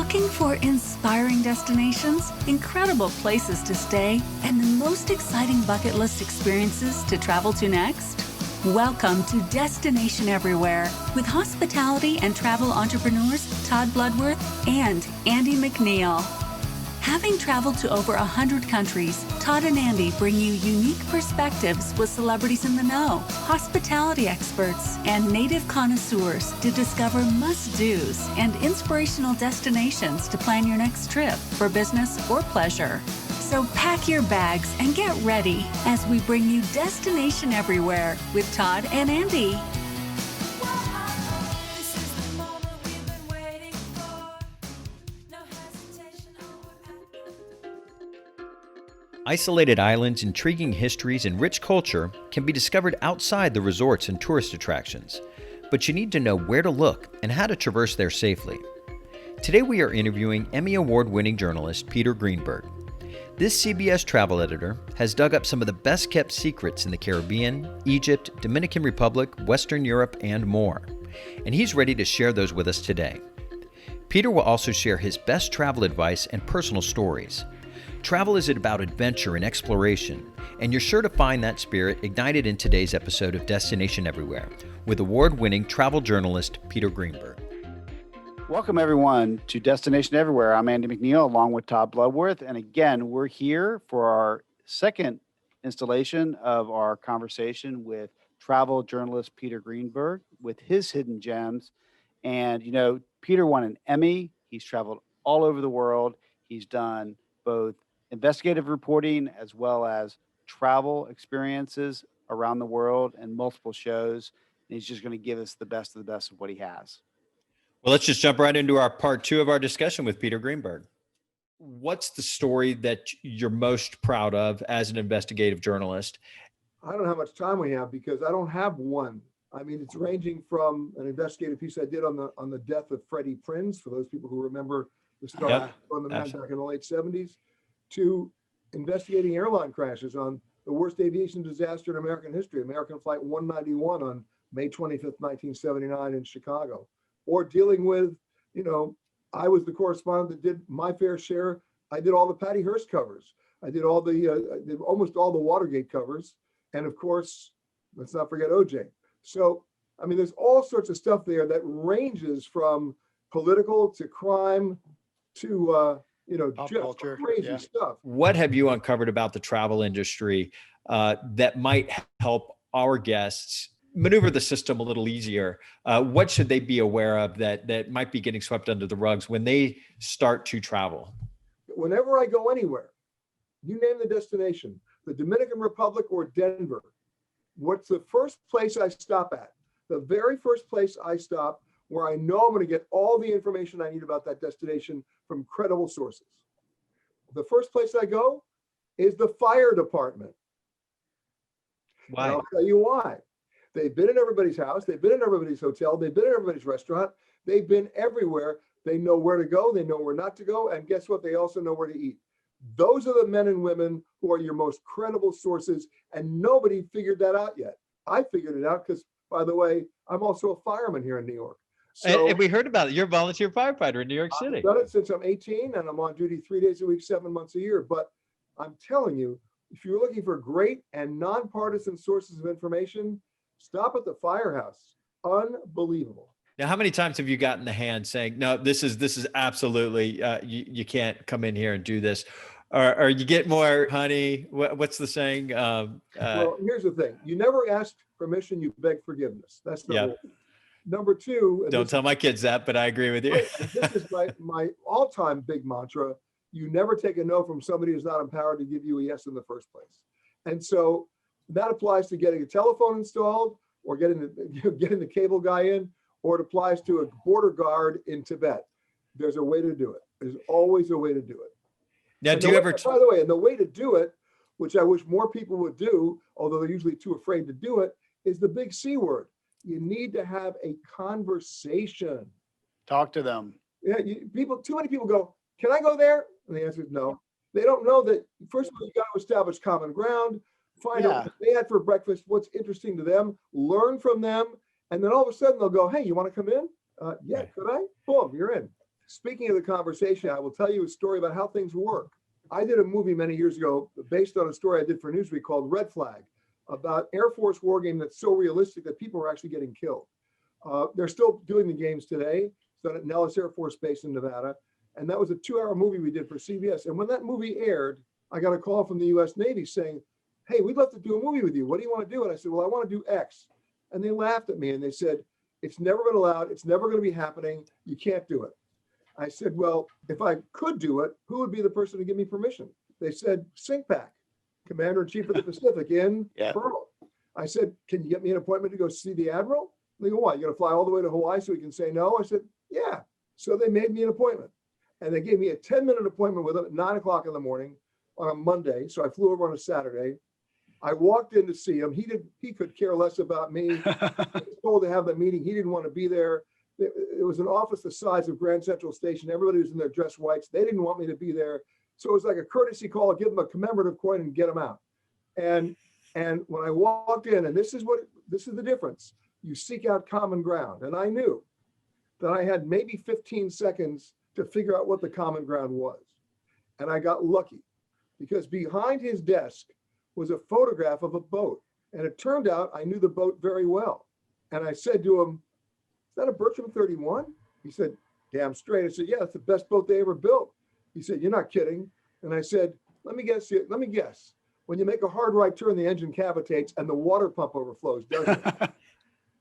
Looking for inspiring destinations, incredible places to stay, and the most exciting bucket list experiences to travel to next? Welcome to Destination Everywhere with hospitality and travel entrepreneurs Todd Bludworth and Andy McNeill. Having traveled to over 100 countries, Todd and Andy bring you unique perspectives with celebrities in the know, hospitality experts, and native connoisseurs to discover must-dos and inspirational destinations to plan your next trip for business or pleasure. So pack your bags and get ready as we bring you Destination Everywhere with Todd and Andy. Isolated islands, intriguing histories, and rich culture can be discovered outside the resorts and tourist attractions, but you need to know where to look and how to traverse there safely. Today we are interviewing Emmy-Award winning journalist Peter Greenberg. This CBS travel editor has dug up some of the best-kept secrets in the Caribbean, Egypt, Dominican Republic, Western Europe, and more, and he's ready to share those with us today. Peter will also share his best travel advice and personal stories. Travel is about adventure and exploration, and you're sure to find that spirit ignited in today's episode of Destination Everywhere with award-winning travel journalist Peter Greenberg. Welcome, everyone, to Destination Everywhere. I'm Andy McNeill, along with Todd Bludworth, and again, we're here for our second installation of our conversation with travel journalist Peter Greenberg with his hidden gems. And, you know, Peter won an Emmy. He's traveled all over the world. He's done both investigative reporting as well as travel experiences around the world and multiple shows. And he's just going to give us the best of the best of what he has. Well, let's just jump right into our part two of our discussion with Peter Greenberg. What's the story that you're most proud of as an investigative journalist? I don't know how much time we have because I don't have one. I mean, it's ranging from an investigative piece I did on the death of Freddie Prinze, for those people who remember the story on the man back in the late 70s, to investigating airline crashes on the worst aviation disaster in American history, American Flight 191 on May 25th, 1979 in Chicago, or dealing with, you know, I was the correspondent that did my fair share. I did all the Patty Hearst covers. I did all the, I did almost all the Watergate covers. And of course, let's not forget OJ. So, I mean, there's all sorts of stuff there that ranges from political to crime to, you know, Pop just culture, crazy stuff. What have you uncovered about the travel industry that might help our guests maneuver the system a little easier? What should they be aware of that might be getting swept under the rugs when they start to travel? Whenever I go anywhere, you name the destination, the Dominican Republic or Denver, what's the first place I stop at? The very first place I stop where I know I'm going to get all the information I need about that destination from credible sources. The first place I go is the fire department. Why? And I'll tell you why. They've been in everybody's house. They've been in everybody's hotel. They've been in everybody's restaurant. They've been everywhere. They know where to go. They know where not to go. And guess what? They also know where to eat. Those are the men and women who are your most credible sources. And nobody figured that out yet. I figured it out because, by the way, I'm also a fireman here in New York. So and we heard about it. You're a volunteer firefighter in New York City. I've done it since I'm 18 and I'm on duty 3 days a week, 7 months a year. But I'm telling you, if you're looking for great and nonpartisan sources of information, stop at the firehouse. Unbelievable. Now, how many times have you gotten the hand saying, no, this is absolutely, you can't come in here and do this? Or you get more, honey, what's the saying? Well, here's the thing. You never ask permission, you beg forgiveness. That's number one. Number two. Don't tell my kids that, but I agree with you. This is my all-time big mantra. You never take a no from somebody who's not empowered to give you a yes in the first place. And so that applies to getting a telephone installed or getting the cable guy in, or it applies to a border guard in Tibet. There's a way to do it. There's always a way to do it. Now, by the way, and the way to do it, which I wish more people would do, although they're usually too afraid to do it, is the big C word. You need to have a conversation. Talk to them. Yeah, too many people go, can I go there? And the answer is no. They don't know that, first of all, you got to establish common ground, find out what they had for breakfast, what's interesting to them, learn from them, and then all of a sudden they'll go, hey, you want to come in? Yeah, could I? Boom, you're in. speaking of the conversation, I will tell you a story about how things work. I did a movie many years ago based on a story I did for Newsweek called Red Flag, about Air Force war game that's so realistic that people are actually getting killed. They're still doing the games today. It's done at Nellis Air Force Base in Nevada. And that was a 2-hour movie we did for CBS. And when that movie aired, I got a call from the US Navy saying, hey, we'd love to do a movie with you. What do you want to do? And I said, well, I want to do X. And they laughed at me and they said, it's never been allowed. It's never going to be happening. You can't do it. I said, well, if I could do it, who would be the person to give me permission? They said, CINCPAC, Commander-in-Chief of the Pacific in Pearl. I said, can you get me an appointment to go see the Admiral? They go, why? You got to fly all the way to Hawaii so we can say no? I said, yeah. So they made me an appointment. And they gave me a 10-minute appointment with them at 9 o'clock in the morning on a Monday. So I flew over on a Saturday. I walked in to see him. He could care less about me. He was told to have the meeting. He didn't want to be there. It was an office the size of Grand Central Station. Everybody was in their dress whites. They didn't want me to be there. So it was like a courtesy call, give them a commemorative coin and get them out. And when I walked in, and this is the difference, you seek out common ground. And I knew that I had maybe 15 seconds to figure out what the common ground was. And I got lucky because behind his desk was a photograph of a boat. And it turned out I knew the boat very well. And I said to him, is that a Bertram 31? He said, damn straight. I said, yeah, it's the best boat they ever built. He said, you're not kidding. And I said, let me guess. When you make a hard right turn, the engine cavitates and the water pump overflows, doesn't it?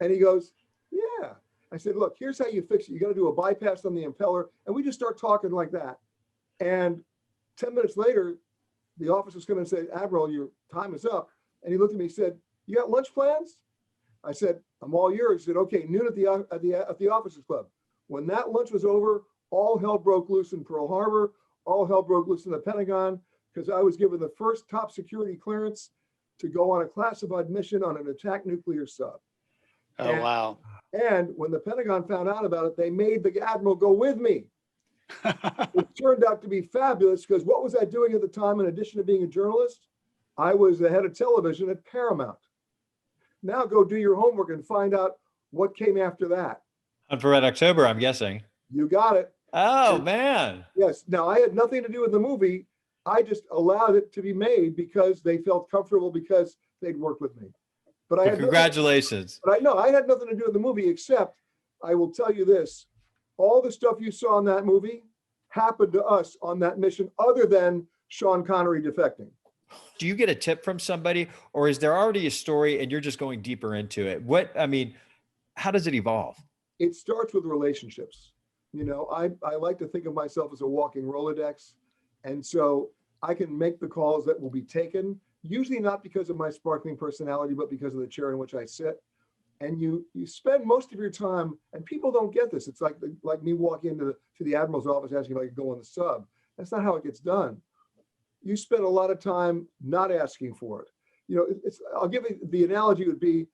And he goes, yeah. I said, look, here's how you fix it. You got to do a bypass on the impeller. And we just start talking like that. And 10 minutes later, the officer's going to say, Admiral, your time is up. And he looked at me and said, you got lunch plans? I said, I'm all yours. He said, okay, noon at the Officers Club. When that lunch was over, all hell broke loose in Pearl Harbor. All hell broke loose in the Pentagon because I was given the first top security clearance to go on a classified mission on an attack nuclear sub. Wow. And when the Pentagon found out about it, they made the Admiral go with me. It turned out to be fabulous because what was I doing at the time in addition to being a journalist? I was the head of television at Paramount. Now go do your homework and find out what came after that. Hunt for Red October, I'm guessing. You got it. Oh, man. Yes. Now, I had nothing to do with the movie. I just allowed it to be made because they felt comfortable because they'd worked with me. But I had congratulations. I had nothing to do with the movie, except I will tell you this. All the stuff you saw in that movie happened to us on that mission other than Sean Connery defecting. Do you get a tip from somebody or is there already a story and you're just going deeper into it? How does it evolve? It starts with relationships. You know, I like to think of myself as a walking Rolodex. And so I can make the calls that will be taken, usually not because of my sparkling personality, but because of the chair in which I sit. And you spend most of your time, and people don't get this. It's like me walking into the Admiral's office asking if I could go on the sub. That's not how it gets done. You spend a lot of time not asking for it. You know, I'll give you the analogy would be,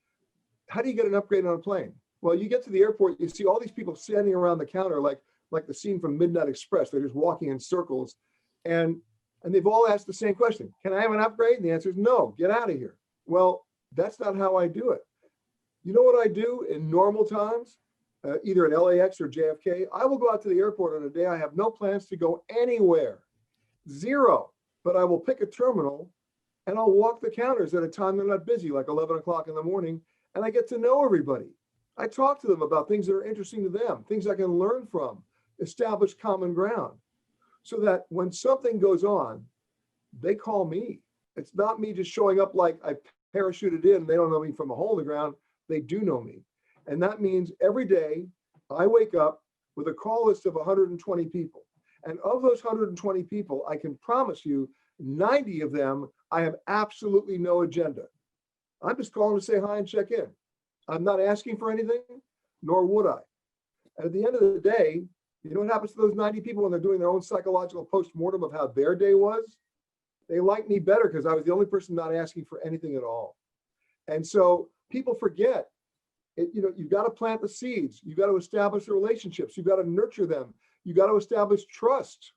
how do you get an upgrade on a plane? Well, you get to the airport, you see all these people standing around the counter, like the scene from Midnight Express. They're just walking in circles, and they've all asked the same question: can I have an upgrade? And the answer is no. Get out of here. Well, that's not how I do it. You know what I do in normal times, either at LAX or JFK? I will go out to the airport on a day I have no plans to go anywhere, zero. But I will pick a terminal and I'll walk the counters at a time they're not busy, like 11 o'clock in the morning, and I get to know everybody. I talk to them about things that are interesting to them, things I can learn from, establish common ground, so that when something goes on, they call me. It's not me just showing up like I parachuted in. They don't know me from a hole in the ground. They do know me. And that means every day I wake up with a call list of 120 people. And of those 120 people, I can promise you 90 of them, I have absolutely no agenda. I'm just calling to say hi and check in. I'm not asking for anything, nor would I. And at the end of the day, you know what happens to those 90 people when they're doing their own psychological post-mortem of how their day was? They like me better because I was the only person not asking for anything at all. And so people forget, you've got to plant the seeds. You've got to establish the relationships. You've got to nurture them. You've got to establish trust.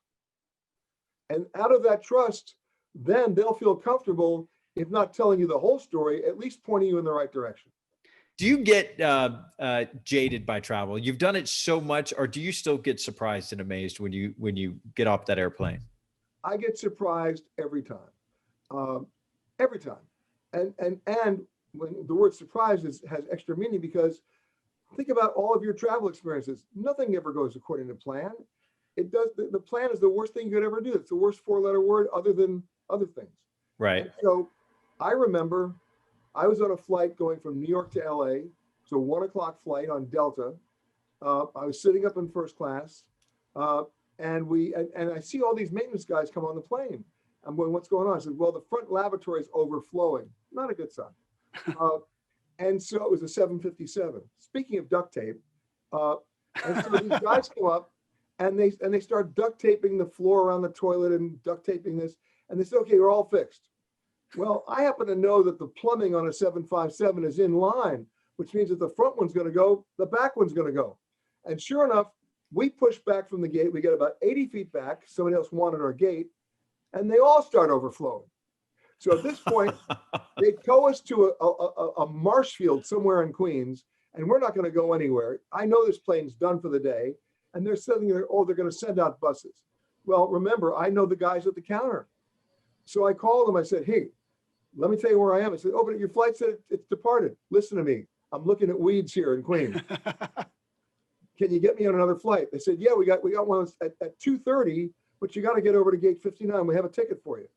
And out of that trust, then they'll feel comfortable, if not telling you the whole story, at least pointing you in the right direction. Do you get jaded by travel? You've done it so much, or do you still get surprised and amazed when you get off that airplane? I get surprised every time, every time. And when the word surprise has extra meaning, because think about all of your travel experiences. Nothing ever goes according to plan. It does. The plan is the worst thing you could ever do. It's the worst 4-letter word other than other things. Right. And so I remember I was on a flight going from New York to LA. It's a 1 o'clock flight on Delta. I was sitting up in first class, and I see all these maintenance guys come on the plane. I'm going, what's going on? I said, well, the front lavatory is overflowing. Not a good sign. And so it was a 757. Speaking of duct tape, and so these guys come up and they start duct taping the floor around the toilet and duct taping this. And they said, okay, we're all fixed. Well, I happen to know that the plumbing on a 757 is in line, which means that the front one's going to go, the back one's going to go. And sure enough, we push back from the gate. We get about 80 feet back. Somebody else wanted our gate, and they all start overflowing. So at this point, they tow us to a marsh field somewhere in Queens, and we're not going to go anywhere. I know this plane's done for the day, and they're sitting there, oh, they're going to send out buses. Well, remember, I know the guys at the counter. So I called them. I said, hey, let me tell you where I am. I said, oh, but your flight said it's departed. Listen to me. I'm looking at weeds here in Queens. Can you get me on another flight? They said, yeah, we got one at 2:30, but you got to get over to gate 59. We have a ticket for you.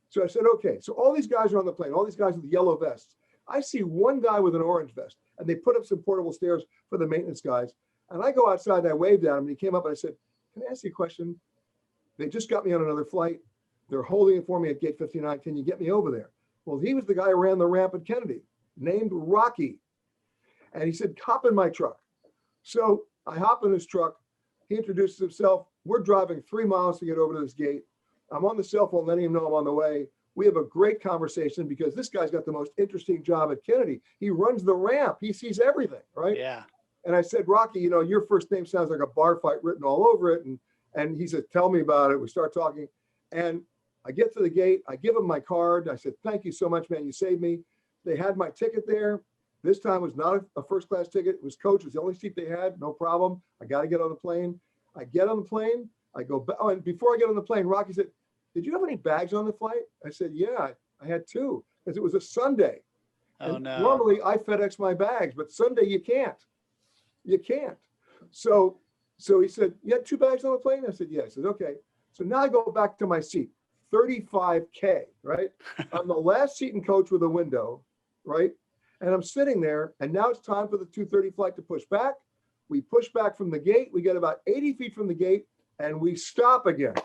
So I said, okay. So all these guys are on the plane, all these guys with yellow vests. I see one guy with an orange vest, and they put up some portable stairs for the maintenance guys. And I go outside and I waved at him, and he came up and I said, can I ask you a question? They just got me on another flight. They're holding it for me at gate 59. Can you get me over there? Well, he was the guy who ran the ramp at Kennedy, named Rocky. And he said, hop in my truck. So I hop in his truck. He introduces himself. We're driving 3 miles to get over to this gate. I'm on the cell phone letting him know I'm on the way. We have a great conversation because this guy's got the most interesting job at Kennedy. He runs the ramp. He sees everything, right? Yeah. And I said, Rocky, your first name sounds like a bar fight written all over it. And he said, tell me about it. We start talking. And I get to the gate. I give him my card. I said, thank you so much, man. You saved me. They had my ticket there. This time was not a first class ticket. It was coach. It was the only seat they had. No problem. I got to get on the plane. I get on the plane. I go back. Oh, and before I get on the plane, Rocky said, did you have any bags on the flight? I said, yeah, I had 2 because it was a Sunday. Oh, and no. Normally I FedEx my bags, but Sunday you can't. You can't. So he said, you had 2 bags on the plane? I said, yeah. I said, okay. So now I go back to my seat, 35K, right? I'm the last seat in coach with a window, right? And I'm sitting there, and now it's time for the 2:30 flight to push back. We push back from the gate. We get about 80 feet from the gate, and we stop again.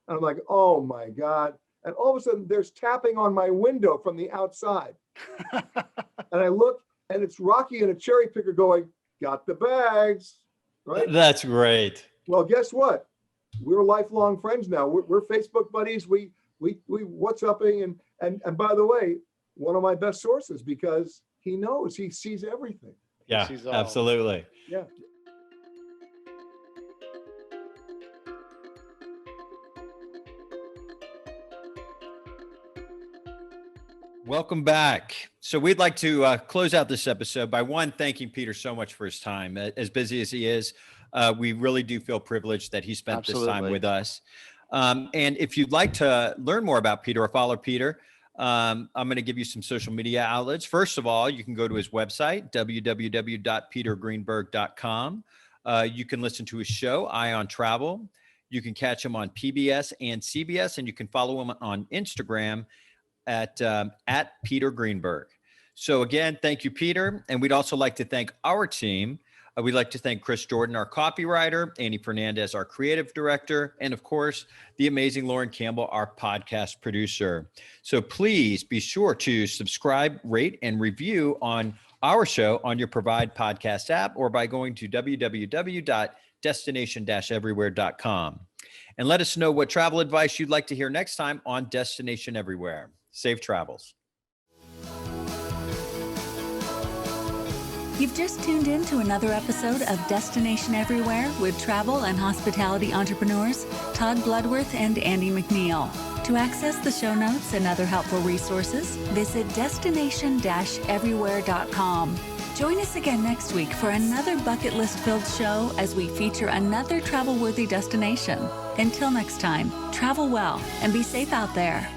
And I'm like, oh my God. And all of a sudden there's tapping on my window from the outside. And I look, and it's Rocky and a cherry picker going, got the bags, right? That's great. Well, guess what? We're lifelong friends now. We're Facebook buddies. We WhatsApping, and by the way, one of my best sources because he knows, he sees everything. Yeah, absolutely. Yeah. Welcome back. So we'd like to close out this episode by thanking Peter so much for his time. As busy as he is, we really do feel privileged that he spent this time with us. And if you'd like to learn more about Peter or follow Peter, I'm going to give you some social media outlets. First of all, you can go to his website, www.petergreenberg.com. You can listen to his show, Eye on Travel. You can catch him on PBS and CBS, and you can follow him on Instagram at Peter Greenberg. So again, thank you, Peter. And we'd also like to thank our team. We'd like to thank Chris Jordan, our copywriter, Andy Fernandez, our creative director, and of course, the amazing Lauren Campbell, our podcast producer. So please be sure to subscribe, rate, and review on our show on your Provide podcast app or by going to www.destination-everywhere.com. And let us know what travel advice you'd like to hear next time on Destination Everywhere. Safe travels. You've just tuned in to another episode of Destination Everywhere with travel and hospitality entrepreneurs Todd Bludworth and Andy McNeill. To access the show notes and other helpful resources, visit destination-everywhere.com. Join us again next week for another bucket list filled show as we feature another travel worthy destination. Until next time, travel well and be safe out there.